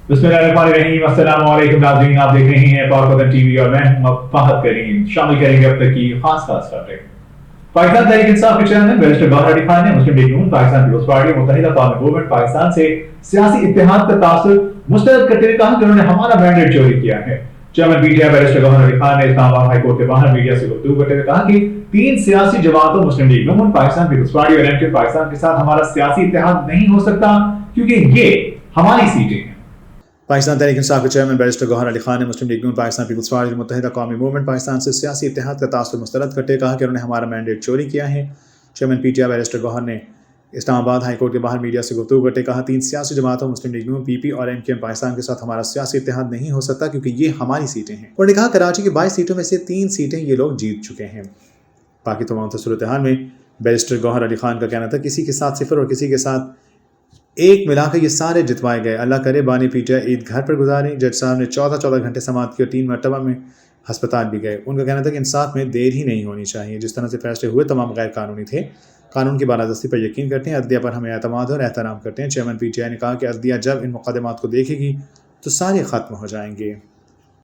बिस्मिल्लाहिर्रहमानिर्रहीम, अस्सलाम वालेकुम नाज़रीन, आप देख रहे हैं पाक वतन टीवी और मैं हूं फहद करीम। शामिल करेंगे अब तक की खास टॉपिक। पाकिस्तान तहरीक इंसाफ के चेयरमैन बैरिस्टर गौहर अली खान ने मुस्लिम लीग नून, पाकिस्तान पीपल्स पार्टी, मुत्तहिदा कौमी मूवमेंट पाकिस्तान से सियासी इत्तेहाद का तासुर मुस्तरद करते हुए कहा कि उन्होंने हमारा मैंडेट चोरी किया है। Chairman PTI barrister Gohar Ali Khan ने इस्लामाबाद हाई कोर्ट के बाहर मीडिया से गुफ्तगू करते हुए कहा कि 3 सियासी जमातों मुस्लिम लीग नून, पाकिस्तान पीपल्स पार्टी और एमके पाकिस्तान के साथ हमारा सियासी इत्तेहाद नहीं हो सकता क्योंकि ये हमारी सीटें हैं। पाकिस्तान तहरीक इंसाफ के चेयरमैन बैरिस्टर गौहर अली खान ने मुस्लिम लीग नून, पाकिस्तान पीपल्स पार्टी, मुत्तहिदा कौमी मूवमेंट पाकिस्तान से सियासी इत्तेहाद का तासुर मुस्तरद करते कहा कि उन्होंने हमारा मैंडेट चोरी किया है। चेयरमैन पीटीआई बैरिस्टर गौहर ने इस्लामाबाद हाई कोर्ट के बाहर मीडिया से गुफ्तगू करते कहा 3 सियासी जमातों मुस्लिम लीग नून, पीपी और एमके पाकिस्तान के साथ हमारा सियासी इत्तेहाद नहीं हो सकता क्योंकि ये हमारी सीटें हैं। उन्होंने कहा कराची की 22 सीटों में से 3 सीटें ये लोग जीत चुके हैं। बाकी तमाम सूरत हाल में बैरिस्टर गौहर अली खान का कहना था किसी के साथ 0 और किसी के साथ 1 मिलाकर ये सारे जितवाए गए। अल्लाह करे बानी पीटीआई ईद घर पर गुजारी। जज साहब ने 14 घंटे समाअत की और 3 मरतबा में हस्पताल भी गए। उनका कहना था कि इंसाफ में देर ही नहीं होनी चाहिए। जिस तरह से फैसले हुए तमाम गैर कानूनी थे। कानून की बालादस्ती पर यकीन करते हैं, अदलिया पर हमें एतमाद और एहतराम करते हैं। चेयरमैन पीटीआई ने कहा कि अदलिया जब इन मुकदमात को देखेगी तो सारे ख़त्म हो जाएंगे।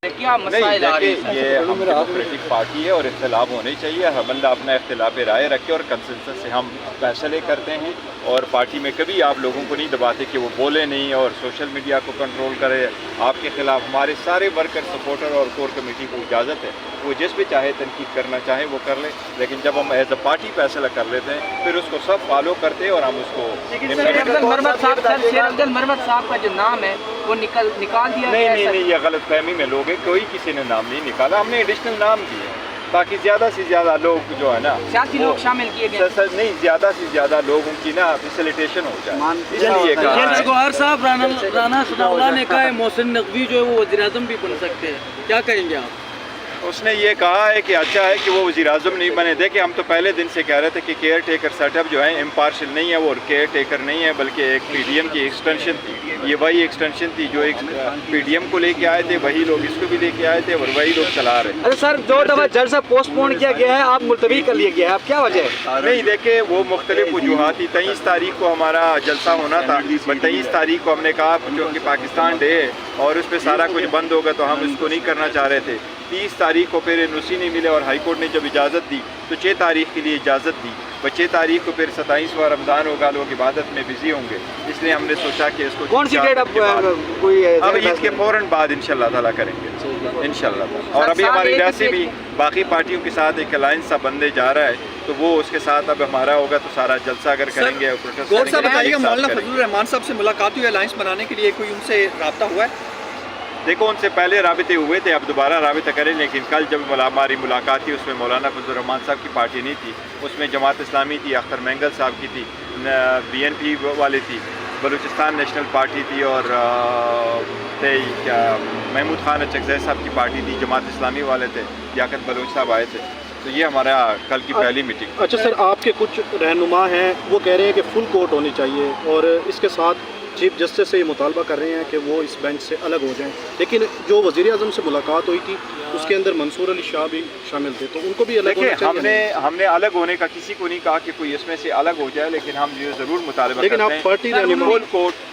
क्या मसाइल आ रहे हैं? ये हम डेमोक्रेटिक पार्टी है और इख्तिलाफ होने चाहिए। हर बंदा अपना इख्तिलाफ राय रखे और कंसेंसस से हम फैसले करते हैं और पार्टी में कभी आप लोगों को नहीं दबाते कि वो बोले नहीं और सोशल मीडिया को कंट्रोल करे आपके खिलाफ। हमारे सारे वर्कर, सपोर्टर और कोर कमेटी को इजाज़त है वो जिस भी चाहे तनकीद करना चाहे वो कर ले, लेकिन जब हम एज अ पार्टी फैसला कर लेते हैं फिर उसको सब फॉलो करते हैं और हम उसको। शेर अफजल मरमत साहब का जो नाम है वो निकाल दिया नहीं, ये गलत फहमी में लोग हैं। कोई किसी ने नाम नहीं निकाला, हमने एडिशनल नाम दिए। बाकी ज़्यादा से ज़्यादा लोग जो है ना सियासी लोग शामिल किए गए नहीं, ज़्यादा से ज़्यादा लोगों की ना फैसिलिटेशन हो जाए इसलिए कहा। गौहर साहब राना सनाउल्लाह ने कहा है मोहसिन नकवी जो है वो वज़ीर-ए-आज़म भी बन सकते हैं, क्या कहेंगे आप? उसने ये कहा है कि अच्छा है कि वो वज़ीर-ए-आज़म नहीं बने। देखिए हम तो पहले दिन से कह रहे थे कि केयर टेकर सेटअप जो है इम्पार्शियल नहीं है, वो केयर टेकर नहीं है बल्कि एक पीडीएम की एक्सटेंशन थी। ये वही एक्सटेंशन थी जो एक पीडीएम को लेके आए थे, वही लोग इसको भी लेके आए थे और वही लोग चला रहे हैं। अरे सर 2 दफ़ा जलसा पोस्टपोन किया गया है, आप मुलतवी कर लिया गया है, आप क्या वजह है? नहीं देखिए वो मुख्तलिफ वजूहात थी। 23 तारीख को हमारा जलसा होना था, 23 तारीख को हमने कहा क्योंकि पाकिस्तान डे है और उस पर सारा कुछ बंद होगा तो हम इसको नहीं करना चाह रहे थे। 30 तारीख को फिर एनओसी नहीं मिले और हाई कोर्ट ने जब इजाज़त दी तो 6 तारीख के लिए इजाज़त दी। 6 तारीख को फिर 27वां रमज़ान होगा, लोग इबादत में बिजी होंगे, इसलिए हमने सोचा कि इसको कौन सी डेट अब ईद के फ़ौरन बाद इंशाल्लाह ताला करेंगे इंशाल्लाह। और अभी हमारी वैसे भी बाकी पार्टियों के साथ एक अलायंस सा बनने जा रहा है तो वो उसके साथ अब हमारा होगा तो सारा जलसा अगर करेंगे। गौर साहब बताइएगा, मौलाना फजलुर रहमान साहब से मुलाकात हुई अलायंस बनाने के लिए, कोई उनसे रब्ता हुआ है? देखो उनसे पहले राबिते हुए थे, अब दोबारा राबिता करें, लेकिन कल जब हमारी मुलाकात थी उसमें मौलाना फजलुर रहमान साहब की पार्टी नहीं थी, उसमें जमात इस्लामी थी, अख्तर मैंगल साहब की थी, बीएनपी वाली थी, बलूचिस्तान नेशनल पार्टी थी और क्या महमूद खान अचकज़ई साहब की पार्टी थी, जमात इस्लामी वाले थे, लियाकत बलोच साहब आए थे। तो ये हमारा कल की पहली मीटिंग। अच्छा सर, आपके कुछ रहनुमा हैं वो कह रहे हैं कि फुल कोर्ट होनी चाहिए और इसके साथ चीफ जस्टिस से ये मुतालबा कर रहे हैं कि वो इस बेंच से अलग हो जाएं, लेकिन जो वज़ीर-ए-आज़म से मुलाकात हुई थी उसके अंदर मंसूर अली शाह भी शामिल थे, तो उनको भी अलग होना चाहिए। हमने अलग होने का किसी को नहीं कहा कि कोई इसमें से अलग हो जाए, लेकिन हम ये ज़रूर मुतालबा लेकिन करते आप पार्टी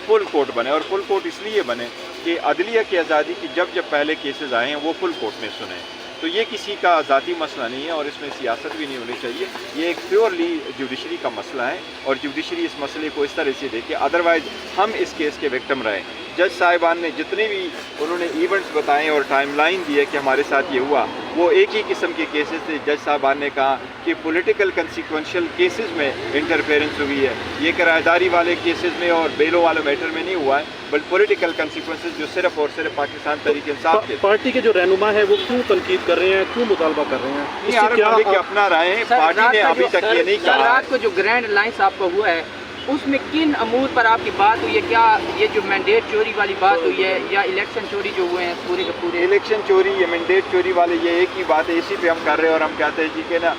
फुल कोर्ट बने। और फुल कोर्ट इसलिए बने कि अदलिया की आज़ादी की जब पहले केसेस आए हैं वो फुल कोर्ट में सुने, तो ये किसी का ज़ाती मसला नहीं है और इसमें सियासत भी नहीं होनी चाहिए। ये एक प्योरली जुडिशरी का मसला है और जुडिशरी इस मसले को इस तरह से देखे, अदरवाइज़ हम इस केस के विक्टिम रहे। जज साहिबान ने जितने भी उन्होंने इवेंट्स बताए और टाइमलाइन दी है कि हमारे साथ ये हुआ, वो एक ही किस्म के केसेस थे। जज साहिबान ने कहा कि पॉलिटिकल कंसिक्वेंशियल केसेस में इंटरफेरेंस हुई है, ये किराएदारी वाले केसेस में और बेलों वाले मैटर में नहीं हुआ है, बट पॉलिटिकल कंसिक्वेंसेस जो सिर्फ और सिर्फ पाकिस्तान तहरीक इंसाफ के पार्टी के जो रहनुमा है वो क्यों तनकीद कर रहे हैं, क्यों मुतालबा कर रहे हैं? क्या अपना रहे हैं, पार्टी ने अभी तक ये नहीं कहा। रात को जो ग्रैंड अलायंस आपका हुआ है उसमें किन अमूर पर आपकी बात हुई है? क्या ये जो मैंडेट चोरी वाली बात हुई है या इलेक्शन चोरी जो हुए हैं पूरे के पूरे? इलेक्शन चोरी या मैंडेट चोरी वाले ये एक ही बात है, इसी पे हम कर रहे हैं और हम कहते हैं जी कि ना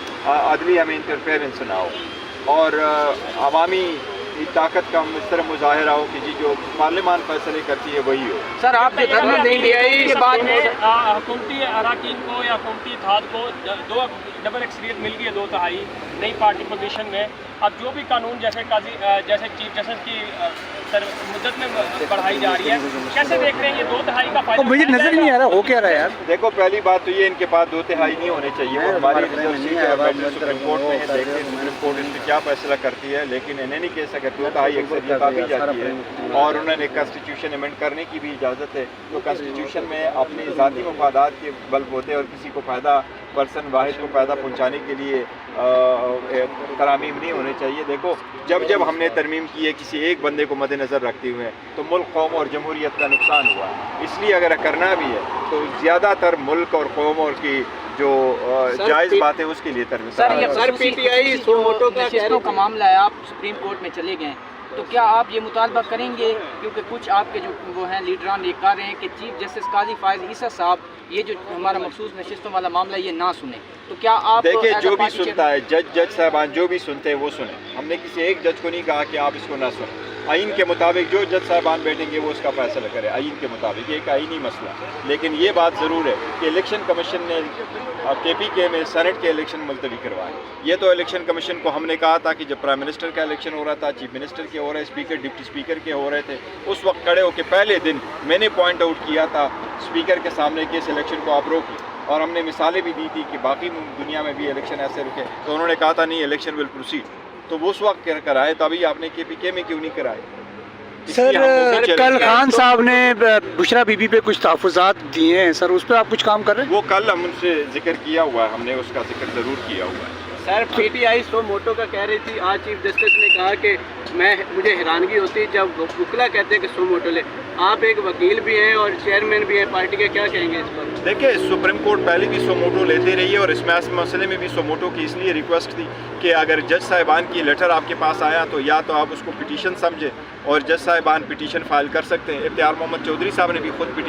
अदलिया में इंटरफेरेंस ना हो और अवामी ताकत का इस तरह मुजाहिरा हो कि जी जो पार्लियामान फैसले करती है वही हो। सर आप जो धरना देंगे के बाद में हुकूमती अराकीन को या हुकूमती इत्तेहाद को 2 डबल अक्सरियत मिल गई है, 2 तिहाई नई पार्टी पोजीशन में, अब जो भी कानून जैसे जैसे चीफ जस्टिस की मुद्दत में बढ़ाई जा रही है, कैसे देख रहे हैं ये 2/3 का फायदा? मुझे नजर नहीं आ रहा हो क्या रहा है यार। देखो पहली बात तो ये इनके पास 2/3 नहीं होने चाहिए, वो हमारी रिजर्व सीट है, सुप्रीम कोर्ट में है, देखते हैं सुप्रीम कोर्ट इसमें क्या फैसला करती है। लेकिन इन एनी केस अगर 2/3 अक्सरियत आ भी जाती है और उन्होंने कॉन्स्टिट्यूशन अमेंड करने की भी इजाज़त है, तो कॉन्स्टिट्यूशन में अपनी ज़ाती मफादात के बलबूते और किसी को फ़ायदा पर्सन वाहिद को फ़ायदा पहुँचाने के लिए तरामीम नहीं होने चाहिए। देखो जब हमने तरमीम की है किसी एक बंदे को मद्देनज़र रखते हुए, तो मुल्क कौम और जमहूरियत का नुकसान हुआ। इसलिए अगर करना भी है तो ज़्यादातर मुल्क और कौम और की जो जायज़ बात है उसके लिए तरमीम। सर पीटीआई सो मोटो का शहरों का मामला है, आप सुप्रीम कोर्ट में चले गए, तो क्या आप ये मुतालबा करेंगे, क्योंकि कुछ आपके जो वो हैं लीडरान ये कह रहे हैं कि चीफ जस्टिस काजी फायज ईसा साहब ये जो हमारा मखसूस नशिस्तों वाला मामला ये ना सुने, तो क्या आप देखिए जो भी सुनता है जज साहबान जो भी सुनते हैं वो सुने। हमने किसी एक जज को नहीं कहा कि आप इसको ना सुने। आइन के मुताबिक जो जज साहबान बैठेंगे वो उसका फैसला करे आइन के मुताबिक, ये एक आइनी मसला। लेकिन ये बात ज़रूर है कि इलेक्शन कमीशन ने KPK में सेनेट के इलेक्शन मुलतवी करवाए। ये तो इलेक्शन कमीशन को हमने कहा था कि जब प्राइम मिनिस्टर का इलेक्शन हो रहा था, चीफ मिनिस्टर के हो रहे, स्पीकर डिप्टी स्पीकर के हो रहे थे, उस वक्त खड़े होकर पहले दिन मैंने पॉइंट आउट किया था स्पीकर के सामने कि इस इलेक्शन को आप रोकिए, और हमने मिसालें भी दी थी कि बाकी दुनिया में भी इलेक्शन ऐसे रुके, तो उन्होंने कहा था नहीं इलेक्शन विल प्रोसीड। तो वो उस वक्त कराए, तो अभी आपने KPK में क्यों नहीं कराए? सर कल खान साहब ने बुशरा बीबी पे कुछ तहफ़्फ़ुज़ात दिए हैं सर, उस पर आप कुछ काम कर रहे हैं? वो कल हम उनसे जिक्र किया हुआ है, हमने उसका जिक्र ज़रूर किया हुआ है। सर पीटीआई सो मोटो का कह रही थी, आज चीफ जस्टिस ने कहा कि मुझे हैरानगी होती है जब वकीला कहते हैं कि सो मोटो ले। आप एक वकील भी हैं और चेयरमैन भी हैं पार्टी के, क्या कहेंगे इस पर? देखिए सुप्रीम कोर्ट पहले भी सोमोटो लेते रही है और इस मसले में भी सोमोटो की इसलिए रिक्वेस्ट थी कि अगर जज साहिबान की लेटर आपके पास आया तो या तो आप उसको पिटीशन समझें और जज साहिबान पिटीशन फाइल कर सकते हैं। इफ्तियार मोहम्मद चौधरी साहब ने भी खुद पिटीशन